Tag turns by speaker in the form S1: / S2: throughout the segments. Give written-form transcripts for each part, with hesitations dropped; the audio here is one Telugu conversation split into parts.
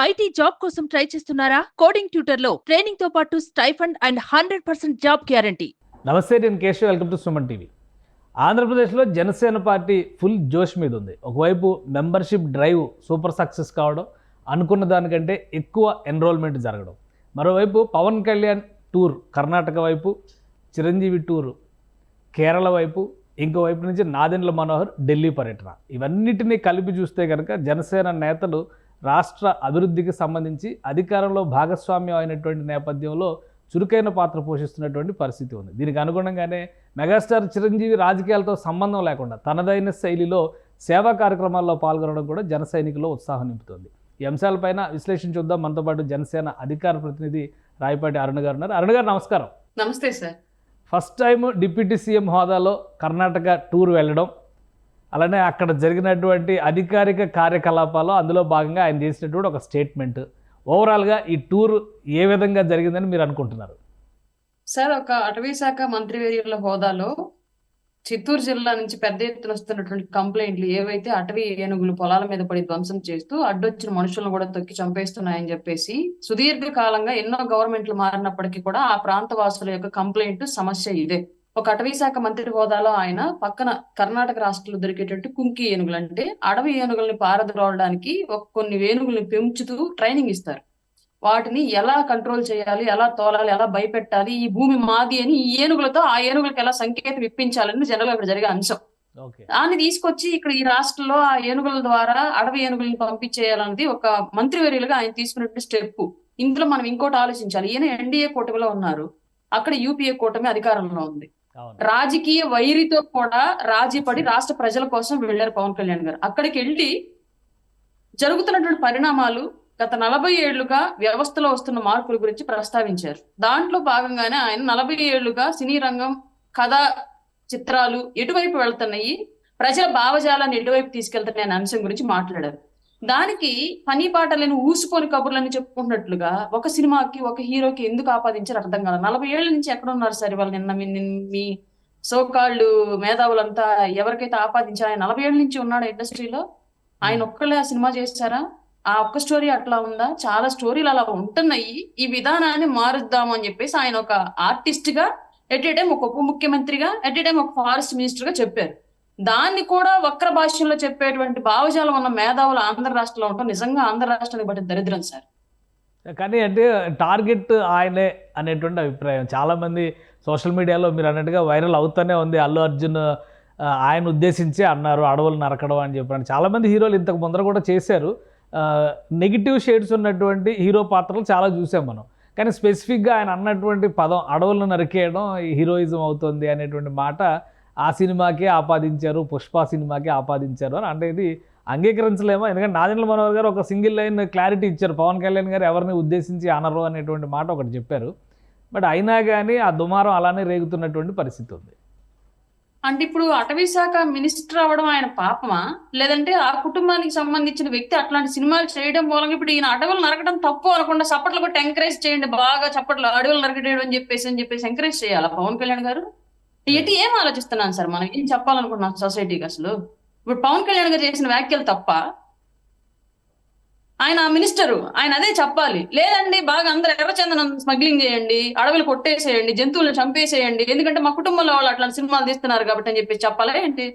S1: ఐటీ జాబ్ కోసం ట్రై చేస్తున్నారా? కోడింగ్ ట్యూటర్ లో ట్రైనింగ్ తో పాటు స్టైఫండ్ అండ్ 100% జాబ్ గ్యారంటీ.
S2: నమస్తే, నేను Keshav. Welcome to Suman TV. ఆంధ్రప్రదేశ్లో జనసేన పార్టీ ఫుల్ జోష్ మీద ఉంది. ఒకవైపు మెంబర్షిప్ డ్రైవ్ సూపర్ సక్సెస్ కావడం, అనుకున్న దానికంటే ఎక్కువ ఎన్రోల్మెంట్ జరగడం. మరోవైపు పవన్ కళ్యాణ్ టూర్ కర్ణాటక వైపు, చిరంజీవి టూర్ కేరళ వైపు, ఇంకోవైపు నుంచి నాదెండ్ల మనోహర్ ఢిల్లీ పర్యటన. ఇవన్నిటినీ కలిపి చూస్తే కనుక జనసేన నేతలు రాష్ట్ర అభివృద్ధికి సంబంధించి అధికారంలో భాగస్వామ్యం అయినటువంటి నేపథ్యంలో చురుకైన పాత్ర పోషిస్తున్నటువంటి పరిస్థితి ఉంది. దీనికి అనుగుణంగానే మెగాస్టార్ చిరంజీవి రాజకీయాలతో సంబంధం లేకుండా తనదైన శైలిలో సేవా కార్యక్రమాల్లో పాల్గొనడం కూడా జన సైనికుల్లో ఉత్సాహం నింపుతుంది. ఈ అంశాలపైన విశ్లేషించుద్దాం. మనతో పాటు జనసేన అధికార ప్రతినిధి రాయపాటి అరుణ్ గారు ఉన్నారు. అరుణ్ గారు, నమస్కారం.
S3: నమస్తే sir.
S2: First time deputy CM హోదాలో కర్ణాటక టూర్ వెళ్ళడం, అలానే అక్కడ జరిగినటువంటి అధికారిక కార్యకలాపాలు, అందులో భాగంగా ఆయన చేసినటువంటి ఒక స్టేట్మెంట్, ఓవరాల్గా ఈ టూర్ ఏ విధంగా జరిగిందని మీరు అనుకుంటున్నారు?
S3: సార్, ఒక అటవీ శాఖ మంత్రివర్యుల హోదాలో చిత్తూరు జిల్లా నుంచి పెద్ద ఎత్తున వస్తున్నటువంటి కంప్లైంట్లు ఏవైతే అటవీ ఏనుగులు పొలాల మీద పడి ధ్వంసం చేస్తూ అడ్డొచ్చిన మనుషులను కూడా తొక్కి చంపేస్తున్నాయని చెప్పేసి సుదీర్ఘ కాలంగా ఎన్నో గవర్నమెంట్లు మారినప్పటికీ కూడా ఆ ప్రాంత వాసుల యొక్క కంప్లైంట్ సమస్య ఇదే. ఒక అటవీ శాఖ మంత్రి హోదాలో ఆయన పక్కన కర్ణాటక రాష్ట్రంలో దొరికేటట్టు కుంకి ఏనుగులు, అంటే అడవి ఏనుగుల్ని పారద్రోలడానికి కొన్ని ఏనుగుల్ని పెంచుతూ ట్రైనింగ్ ఇస్తారు. వాటిని ఎలా కంట్రోల్ చేయాలి, ఎలా తోలాలి, ఎలా భయపెట్టాలి, ఈ భూమి మాది అని ఈ ఏనుగులతో ఆ ఏనుగులకు ఎలా సంకేతం ఇప్పించాలని జనరల్ అక్కడ జరిగే అంశం. దాన్ని తీసుకొచ్చి ఇక్కడ ఈ రాష్ట్రంలో ఆ ఏనుగుల ద్వారా అడవి ఏనుగుల్ని పంపించేయాలన్నది ఒక మంత్రివర్యులుగా ఆయన తీసుకున్నట్టు స్టెప్. ఇందులో మనం ఇంకోటి ఆలోచించాలి. ఈయన ఎన్డీఏ కూటమిలో ఉన్నారు, అక్కడ యూపీఏ కూటమి అధికారంలో ఉంది. రాజకీయ వైరితో కూడా రాజీ పడి రాష్ట్ర ప్రజల కోసం వెళ్లారు పవన్ కళ్యాణ్ గారు. అక్కడికి వెళ్ళి జరుగుతున్నటువంటి పరిణామాలు, గత 40 ఏళ్లుగా వ్యవస్థలో వస్తున్న మార్పుల గురించి ప్రస్తావించారు. దాంట్లో భాగంగానే ఆయన 40 ఏళ్లుగా సినీ రంగం, కథా చిత్రాలు ఎటువైపు వెళ్తున్నాయి, ప్రజల భావజాలాన్ని ఎటువైపు తీసుకెళ్తున్నాయి అనే అంశం గురించి మాట్లాడారు. దానికి పని పాట లేని ఊసుకొని కబుర్లని చెప్పుకుంటున్నట్లుగా ఒక సినిమాకి ఒక హీరోకి ఎందుకు ఆపాదించారు అర్థం కాదు. 40 ఏళ్ల నుంచి ఎక్కడ ఉన్నారు సార్ ఇవాళ? నిన్న మీ సోకాళ్ళు మేధావులంతా ఎవరికైతే ఆపాదించారు, ఆయన 40 ఏళ్ల నుంచి ఉన్నాడు ఇండస్ట్రీలో. ఆయన ఒక్కళ్ళే ఆ సినిమా చేశారా? ఆ ఒక్క స్టోరీ అట్లా ఉందా? చాలా స్టోరీలు అలా ఉంటున్నాయి. ఈ విధానాన్ని మారుద్దాము అని చెప్పేసి ఆయన ఒక ఆర్టిస్ట్ గా, ఎట్ ఏ టైం ఒక ఉప ముఖ్యమంత్రిగా, ఎట్ ఏ టైం ఒక ఫారెస్ట్ మినిస్టర్ గా చెప్పారు. దాన్ని కూడా వక్ర భాష్యంలో చెప్పేటువంటి భావజాలం ఉన్న మేధావులు ఆంధ్ర రాష్ట్రంలో ఉంటాం. నిజంగా ఆంధ్ర రాష్ట్రానికి బట్టి దరిద్రం సార్.
S2: కానీ అంటే టార్గెట్ ఆయనే అనేటువంటి అభిప్రాయం చాలామంది సోషల్ మీడియాలో మీరు అన్నట్టుగా వైరల్ అవుతూనే ఉంది. అల్లు అర్జున్ ఆయన ఉద్దేశించి అన్నారు అడవులు నరకడం అని చెప్పారు. చాలామంది హీరోలు ఇంతకు ముందర కూడా చేశారు. నెగిటివ్ షేడ్స్ ఉన్నటువంటి హీరో పాత్రలు చాలా చూసాం మనం. కానీ స్పెసిఫిక్గా ఆయన అన్నటువంటి పదం అడవులను నరికేయడం హీరోయిజం అవుతుంది అనేటువంటి మాట ఆ సినిమాకే ఆపాదించారు, పుష్ప సినిమాకే ఆపాదించారు అని అంటే ఇది అంగీకరించలేమో. ఎందుకంటే నాదెండ్ల మనోహర్ గారు ఒక సింగిల్ లైన్ క్లారిటీ ఇచ్చారు, పవన్ కళ్యాణ్ గారు ఎవరిని ఉద్దేశించి అనరు అనేటువంటి మాట ఒకటి చెప్పారు. బట్ అయినా కానీ ఆ దుమారం అలానే రేగుతున్నటువంటి పరిస్థితి ఉంది.
S3: అంటే ఇప్పుడు అటవీ శాఖ మినిస్టర్ అవ్వడం ఆయన పాపమా, లేదంటే ఆ కుటుంబానికి సంబంధించిన వ్యక్తి అట్లాంటి సినిమాలు చేయడం మూలంగా ఇప్పుడు ఈయన అడవులు నరకడం తప్పు అనకుండా చప్పట్లు కొట్టి ఎంకరేజ్ చేయండి, బాగా చప్పట్లు అడవులు నరకడం అని చెప్పేసి ఎంకరేజ్ చేయాలా పవన్ కళ్యాణ్ గారు? ఎటు ఏం ఆలోచిస్తున్నాను సార్, మనం ఏం చెప్పాలనుకుంటున్నాం సొసైటీకి? అసలు ఇప్పుడు పవన్ కళ్యాణ్ గారు చేసిన వ్యాఖ్యలు తప్ప? ఆయన మినిస్టరు, ఆయన అదే చెప్పాలి. లేదండి బాగా అందరు ఎర్రచందనం స్మగ్లింగ్ చేయండి, అడవులు కొట్టేసేయండి, జంతువులను చంపేసేయండి, ఎందుకంటే మా కుటుంబంలో వాళ్ళు అట్లాంటి సినిమాలు తీస్తున్నారు కాబట్టి అని చెప్పి చెప్పాలా ఏంటి?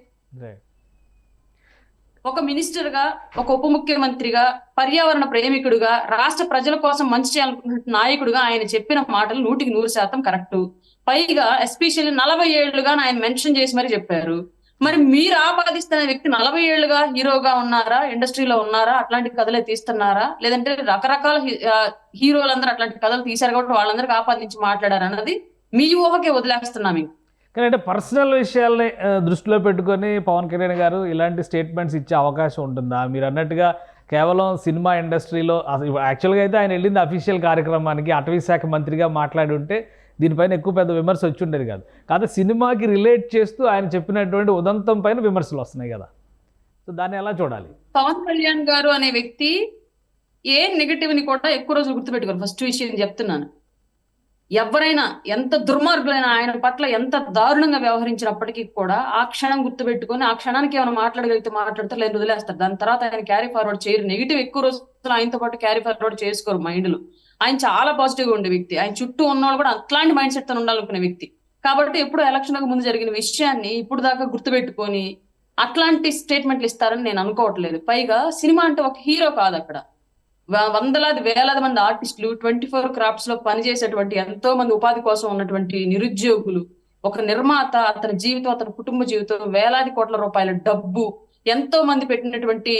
S3: ఒక మినిస్టర్ గా, ఒక ఉప ముఖ్యమంత్రిగా, పర్యావరణ ప్రేమికుడుగా, రాష్ట్ర ప్రజల కోసం మంచి చేయాలనుకున్న నాయకుడుగా ఆయన చెప్పిన మాటలు 100% కరెక్ట్. పైగా ఎస్పెషల్లీ 40 ఏళ్లుగా ఆయన మెన్షన్ చేసి మరి చెప్పారు. మరి మీరు ఆపాదిస్తున్న వ్యక్తి 40 ఏళ్లుగా హీరోగా ఉన్నారా, ఇండస్ట్రీలో ఉన్నారా, అట్లాంటి కథలే తీస్తున్నారా, లేదంటే రకరకాల హీరోలందరూ అట్లాంటి కథలు తీశారు కాబట్టి వాళ్ళందరికీ ఆపాదించి మాట్లాడారు అన్నది మీ ఊహకే వదిలేస్తున్నాం.
S2: కానీ అంటే పర్సనల్ విషయాల్ని దృష్టిలో పెట్టుకొని పవన్ కళ్యాణ్ గారు ఇలాంటి స్టేట్మెంట్స్ ఇచ్చే అవకాశం ఉంటుందా? మీరు అన్నట్టుగా కేవలం సినిమా ఇండస్ట్రీలో యాక్చువల్గా అయితే ఆయన వెళ్ళింది అఫీషియల్ కార్యక్రమానికి, అటవీ శాఖ మంత్రిగా మాట్లాడి ఉంటే దీనిపైన ఎక్కువ పెద్ద విమర్శ వచ్చి ఉండేది కాదు. కాదు సినిమాకి రిలేట్ చేస్తూ ఆయన చెప్పినటువంటి ఉదంతం పైన విమర్శలు వస్తున్నాయి కదా, సో దాన్ని ఎలా చూడాలి?
S3: పవన్ కళ్యాణ్ గారు అనే వ్యక్తి ఏ నెగటివ్ ని కూడా ఎక్కువ రోజులు గుర్తుపెట్టుకోరు. ఫస్ట్ విషయం చెప్తున్నాను, ఎవరైనా ఎంత దుర్మార్గులైన ఆయన పట్ల ఎంత దారుణంగా వ్యవహరించినప్పటికీ కూడా ఆ క్షణం గుర్తుపెట్టుకొని ఆ క్షణానికి ఏమైనా మాట్లాడగలిగితే మాట్లాడతారు, లేదా వదిలేస్తారు. దాని తర్వాత ఆయన క్యారీ ఫార్వర్డ్ చేయరు. నెగిటివ్ ఎక్కువ రోజులు ఆయనతో పాటు క్యారీ ఫార్వర్డ్ చేసుకోరు మైండ్ లో. ఆయన చాలా పాజిటివ్ గా ఉండే వ్యక్తి. ఆయన చుట్టూ ఉన్నవాళ్ళు కూడా అట్లాంటి మైండ్ సెట్ తో ఉండాలనుకునే వ్యక్తి. కాబట్టి ఎప్పుడు ఎలక్షన్ ముందు జరిగిన విషయాన్ని ఇప్పుడు దాకా గుర్తుపెట్టుకొని అట్లాంటి స్టేట్మెంట్లు ఇస్తారని నేను అనుకోవట్లేదు. పైగా సినిమా అంటే ఒక హీరో కాదు, అక్కడ వందలాది వేలాది మంది ఆర్టిస్టులు 24 క్రాఫ్ట్స్ లో పనిచేసేటువంటి ఎంతో మంది ఉపాధి కోసం ఉన్నటువంటి నిరుద్యోగులు, ఒక నిర్మాత, అతని జీవితం, అతని కుటుంబ జీవితం, వేలాది కోట్ల రూపాయల డబ్బు, ఎంతో మంది పెట్టినటువంటి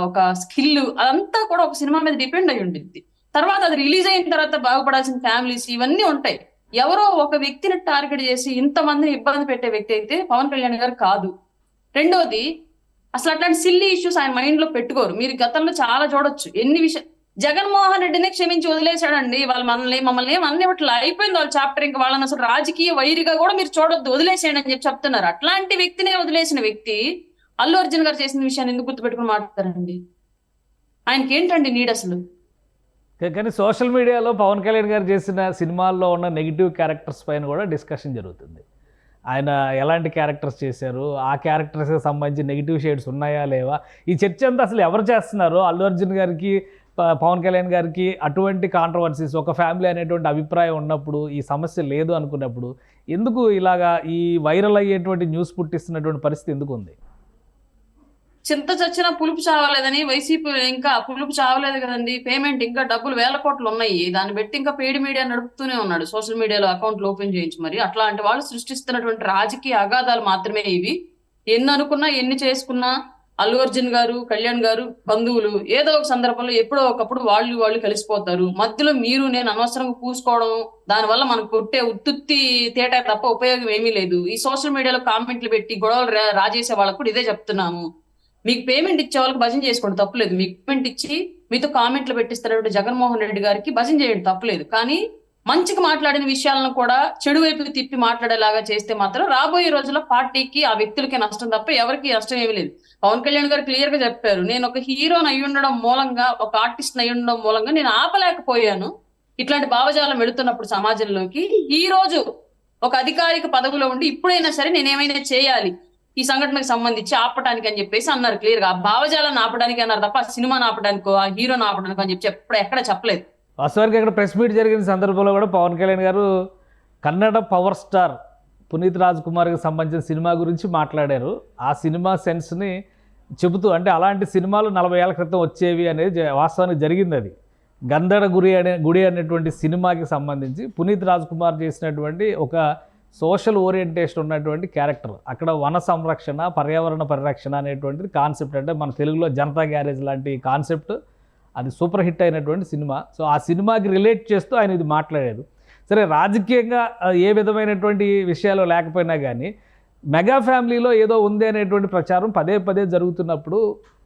S3: ఒక స్కిల్, అదంతా కూడా ఒక సినిమా మీద డిపెండ్ అయి ఉంటుంది. తర్వాత అది రిలీజ్ అయిన తర్వాత బాగుపడాల్సిన ఫ్యామిలీస్ ఇవన్నీ ఉంటాయి. ఎవరో ఒక వ్యక్తిని టార్గెట్ చేసి ఇంతమందిని ఇబ్బంది పెట్టే వ్యక్తి అయితే పవన్ కళ్యాణ్ గారు కాదు. రెండోది, అసలు అట్లాంటి సిల్లీ ఇష్యూస్ ఆయన మైండ్ లో పెట్టుకోరు. మీరు గతంలో చాలా చూడొచ్చు ఎన్ని విషయాలు. జగన్మోహన్ రెడ్డిని క్షమించి వదిలేశాడండి. వాళ్ళు మమ్మల్ని ఏమన్నీ ఇట్లా అయిపోయింది వాళ్ళ చాప్టర్. ఇంకా వాళ్ళని అసలు రాజకీయ వైరిగా కూడా మీరు చూడొద్దు, వదిలేసేయండి అని చెప్తున్నారు. అట్లాంటి వ్యక్తినే వదిలేసిన వ్యక్తి అల్లు అర్జున్ గారు చేసిన విషయాన్ని ఎందుకు గుర్తుపెట్టుకుని మాట్లాడతారండి? ఆయనకి ఏంటండి నీడ్ అసలు?
S2: కానీ సోషల్ మీడియాలో పవన్ కళ్యాణ్ గారు చేసిన సినిమాల్లో ఉన్న నెగిటివ్ క్యారెక్టర్స్ పైన కూడా డిస్కషన్ జరుగుతుంది. ఆయన ఎలాంటి క్యారెక్టర్స్ చేశారు, ఆ క్యారెక్టర్స్కి సంబంధించి నెగిటివ్ షేడ్స్ ఉన్నాయా లేవా, ఈ చర్చ అంతా అసలు ఎవరు చేస్తున్నారు? అల్లు అర్జున్ గారికి, పవన్ కళ్యాణ్ గారికి అటువంటి కాంట్రవర్సీస్, ఒక ఫ్యామిలీ అనేటువంటి అభిప్రాయం ఉన్నప్పుడు, ఈ సమస్య లేదు అనుకున్నప్పుడు ఎందుకు ఇలాగా ఈ వైరల్ అయ్యేటువంటి న్యూస్ పుట్టిస్తున్నటువంటి పరిస్థితి ఎందుకు ఉంది?
S3: చింత చచ్చిన పులుపు చావలేదని వైసీపీ ఇంకా పులుపు చావలేదు కదండి. పేమెంట్ ఇంకా డబ్బులు 1000 కోట్లు ఉన్నాయి. దాన్ని బట్టి ఇంకా పెయిడ్ మీడియా నడుపుతూనే ఉన్నాడు. సోషల్ మీడియాలో అకౌంట్లు ఓపెన్ చేయించి మరి అట్లాంటి వాళ్ళు సృష్టిస్తున్నటువంటి రాజకీయ అగాధాలు మాత్రమే ఇవి. ఎన్ని అనుకున్నా ఎన్ని చేసుకున్నా అల్లు అర్జున్ గారు, కళ్యాణ్ గారు బంధువులు ఏదో ఒక సందర్భంలో ఎప్పుడో ఒకప్పుడు వాళ్ళు కలిసిపోతారు. మధ్యలో మీరు నేను అనవసరంగా పూసుకోవడం, దానివల్ల మనకు కొట్టే ఉత్తుత్తి తేట తప్ప ఉపయోగం ఏమీ లేదు. ఈ సోషల్ మీడియాలో కామెంట్లు పెట్టి గొడవలు రాజేసే వాళ్ళకు కూడా ఇదే చెప్తున్నాము. మీకు పేమెంట్ ఇచ్చే వాళ్ళకి భజన చేసుకోండి, తప్పులేదు. మీకు పేమెంట్ ఇచ్చి మీతో కామెంట్లు పెట్టిస్తున్నటువంటి జగన్మోహన్ రెడ్డి గారికి భజన చేయండి, తప్పులేదు. కానీ మంచిగా మాట్లాడిన విషయాలను కూడా చెడు వైపుకి తిప్పి మాట్లాడేలాగా చేస్తే మాత్రం రాబోయే రోజుల్లో పార్టీకి, ఆ వ్యక్తులకి నష్టం తప్ప ఎవరికి నష్టం ఏమీ లేదు. పవన్ కళ్యాణ్ గారు క్లియర్ గా చెప్పారు, నేను ఒక హీరోని అయి ఉండడం మూలంగా, ఒక ఆర్టిస్ట్ అయి ఉండడం మూలంగా నేను ఆపలేకపోయాను ఇట్లాంటి భావజాలం వెళుతున్నప్పుడు సమాజంలోకి. ఈ రోజు ఒక అధికారిక పదవిలో ఉండి ఇప్పుడైనా సరే నేనేమైనా చేయాలి ఈ సంఘటనకు సంబంధించి ఆపటానికి అని చెప్పేసి అన్నారు క్లియర్ గా. ఆ భావజాలను ఆపడానికి అన్నారు తప్ప ఆ సినిమాని ఆపడానికో ఆ హీరోని ఆపడానికో అని చెప్పి ఎక్కడ చెప్పలేదు.
S2: వాస్తవానికి ఇక్కడ ప్రెస్ మీట్ జరిగిన సందర్భంలో కూడా పవన్ కళ్యాణ్ గారు కన్నడ పవర్ స్టార్ పునీత్ రాజ్ కుమార్కి సంబంధించిన సినిమా గురించి మాట్లాడారు. ఆ సినిమా సెన్స్ని చెబుతూ, అంటే అలాంటి సినిమాలు 40 ఏళ్ల క్రితం వచ్చేవి అనేది వాస్తవానికి జరిగింది. అది గంధడ గుడి అనేటువంటి సినిమాకి సంబంధించి పునీత్ రాజ్ కుమార్ చేసినటువంటి ఒక సోషల్ ఓరియంటేషన్ ఉన్నటువంటి క్యారెక్టర్. అక్కడ వన సంరక్షణ, పర్యావరణ పరిరక్షణ అనేటువంటిది కాన్సెప్ట్. అంటే మన తెలుగులో జనతా గ్యారేజ్ లాంటి కాన్సెప్ట్, అది సూపర్ హిట్ అయినటువంటి సినిమా. సో ఆ సినిమాకి రిలేట్ చేస్తూ ఆయన ఇది మాట్లాడారు. సరే, రాజకీయంగా ఏ విధమైనటువంటి విషయాలు లేకపోయినా కానీ మెగా ఫ్యామిలీలో ఏదో ఉంది అనేటువంటి ప్రచారం పదే పదే జరుగుతున్నప్పుడు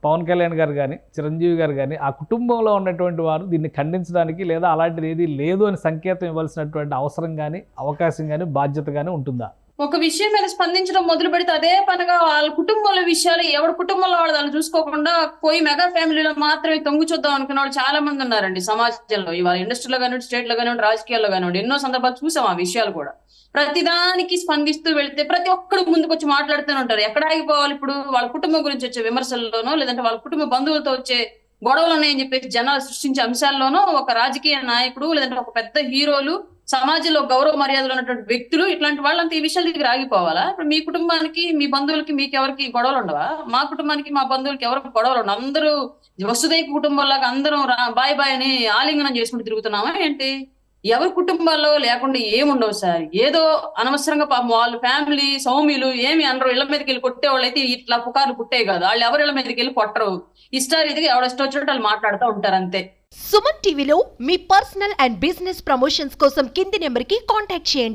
S2: పవన్ కళ్యాణ్ గారు కానీ, చిరంజీవి గారు కానీ, ఆ కుటుంబంలో ఉన్నటువంటి వారు దీన్ని ఖండించడానికి లేదా అలాంటిది ఏది లేదు అని సంకేతం ఇవ్వాల్సినటువంటి అవసరం కానీ, అవకాశం కానీ, బాధ్యత కానీ ఉంటుందా?
S3: ఒక విషయం మీద స్పందించడం మొదలు పెడితే అదే పనిగా వాళ్ళ కుటుంబంలో విషయాలు, ఎవరి కుటుంబంలో వాళ్ళు చూసుకోకుండా పోయి మెగా ఫ్యామిలీలో మాత్రమే తొంగు చూద్దాం అనుకున్న వాళ్ళు చాలా మంది ఉన్నారండి సమాజంలో. ఇవాళ ఇండస్ట్రీలో కానివ్వండి, స్టేట్ లో కానివ్వండి, రాజకీయాల్లో కానివ్వండి, ఎన్నో సందర్భాలు చూసాం ఆ విషయాలు కూడా. ప్రతిదానికి స్పందిస్తూ వెళ్తే ప్రతి ఒక్కడు ముందుకు వచ్చి మాట్లాడుతూనే ఉంటారు. ఎక్కడ ఆగిపోవాలి ఇప్పుడు? వాళ్ళ కుటుంబం గురించి వచ్చే విమర్శల్లోనో, లేదంటే వాళ్ళ కుటుంబ బంధువులతో వచ్చే గొడవలు ఉన్నాయని చెప్పేసి జనాలు సృష్టించే అంశాల్లోనో ఒక రాజకీయ నాయకుడు, లేదంటే ఒక పెద్ద హీరోలు, సమాజంలో గౌరవ మర్యాదలు ఉన్నటువంటి వ్యక్తులు, ఇట్లాంటి వాళ్ళంతా ఈ విషయాల దగ్గర ఆగిపోవాలా? ఇప్పుడు మీ కుటుంబానికి, మీ బంధువులకి, మీకు ఎవరికి గొడవలు ఉండవా? మా కుటుంబానికి, మా బంధువులకి ఎవరికి గొడవలు ఉండవు. అందరూ వసుదైక కుటుంబంలాగా అందరం బాయ్ బాయ్ అని ఆలింగనం చేసుకుంటూ తిరుగుతున్నామా ఏంటి? ఎవరి కుటుంబాల్లో లేకుండా ఏముండవు సార్. ఏదో అనవసరంగా పాపం వాళ్ళ ఫ్యామిలీ సౌమ్యులు ఏమి అనరు. ఇళ్ల మీదకి వెళ్ళి కొట్టేవాళ్ళు అయితే ఇట్లా పుకార్లు పుట్టే కాదు. వాళ్ళు ఎవరి ఇళ్ల మీదకి వెళ్ళి కొట్టరు. ఇష్టారీతిగా ఎవడెష్టం వచ్చినట్టు వాళ్ళు మాట్లాడుతూ ఉంటారు అంతే.
S4: సుమన్ టీవీలో మీ పర్సనల్ అండ్ బిజినెస్ ప్రమోషన్స్ కోసం కింది నెంబర్కి కాంటాక్ట్ చేయండి.